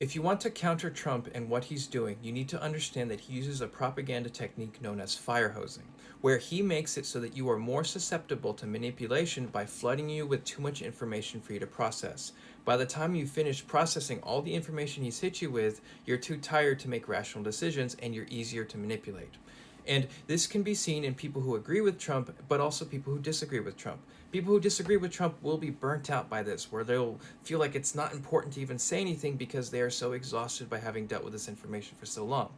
If you want to counter Trump and what he's doing, you need to understand that he uses a propaganda technique known as firehosing, where he makes it so that you are more susceptible to manipulation by flooding you with too much information for you to process. By the time you finish processing all the information he's hit you with, you're too tired to make rational decisions and you're easier to manipulate. And this can be seen in people who agree with Trump, but also people who disagree with Trump. People who disagree with Trump will be burnt out by this, where they'll feel like it's not important to even say anything because they are so exhausted by having dealt with this information for so long.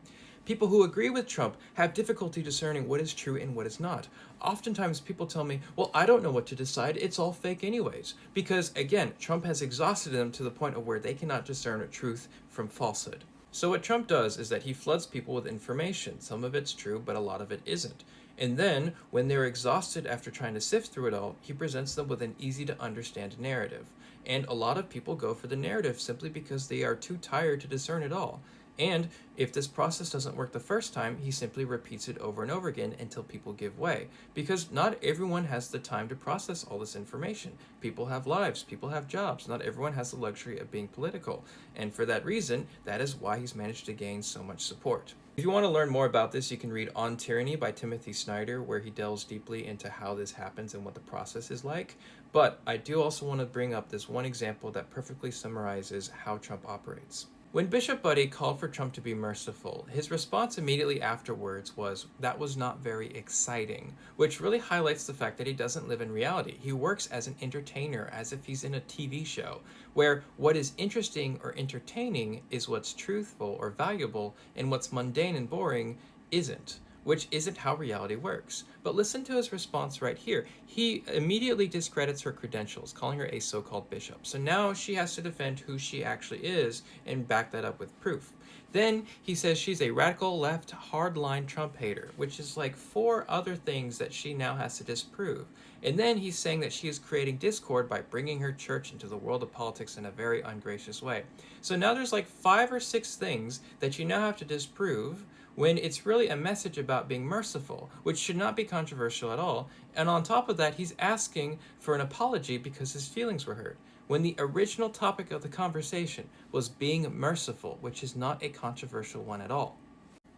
People who agree with Trump have difficulty discerning what is true and what is not. Oftentimes people tell me, well, I don't know what to decide, it's all fake anyways. Because again, Trump has exhausted them to the point of where they cannot discern truth from falsehood. So what Trump does is that he floods people with information. Some of it's true, but a lot of it isn't. And then, when they're exhausted after trying to sift through it all, he presents them with an easy to understand narrative. And a lot of people go for the narrative simply because they are too tired to discern it all. And if this process doesn't work the first time, he simply repeats it over and over again until people give way. Because not everyone has the time to process all this information. People have lives, people have jobs. Not everyone has the luxury of being political. And for that reason, that is why he's managed to gain so much support. If you want to learn more about this, you can read On Tyranny by Timothy Snyder, where he delves deeply into how this happens and what the process is like. But I do also want to bring up this one example that perfectly summarizes how Trump operates. When Bishop Buddy called for Trump to be merciful, his response immediately afterwards was, "That was not very exciting," which really highlights the fact that he doesn't live in reality. He works as an entertainer, as if he's in a TV show, where what is interesting or entertaining is what's truthful or valuable, and what's mundane and boring isn't. Which isn't how reality works. But listen to his response right here. He immediately discredits her credentials, calling her a so-called bishop. So now she has to defend who she actually is and back that up with proof. Then he says she's a radical left hardline Trump hater, which is like four other things that she now has to disprove. And then he's saying that she is creating discord by bringing her church into the world of politics in a very ungracious way. So now there's like 5 or 6 things that you now have to disprove when it's really a message about being merciful, which should not be controversial at all. And on top of that, he's asking for an apology because his feelings were hurt, when the original topic of the conversation was being merciful, which is not a controversial one at all.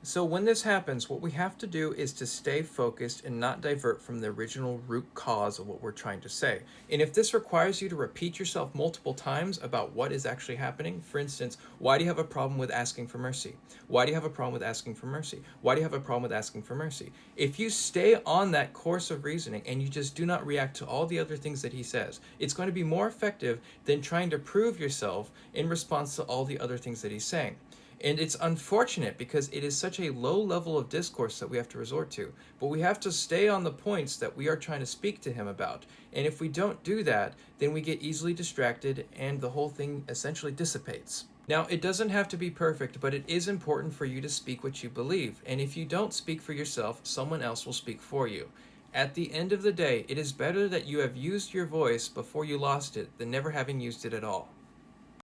So when this happens, what we have to do is to stay focused and not divert from the original root cause of what we're trying to say. And if this requires you to repeat yourself multiple times about what is actually happening, for instance, why do you have a problem with asking for mercy? Why do you have a problem with asking for mercy? Why do you have a problem with asking for mercy? If you stay on that course of reasoning and you just do not react to all the other things that he says, it's going to be more effective than trying to prove yourself in response to all the other things that he's saying. And it's unfortunate because it is such a low level of discourse that we have to resort to. But we have to stay on the points that we are trying to speak to him about. And if we don't do that, then we get easily distracted and the whole thing essentially dissipates. Now, it doesn't have to be perfect, but it is important for you to speak what you believe. And if you don't speak for yourself, someone else will speak for you. At the end of the day, it is better that you have used your voice before you lost it than never having used it at all.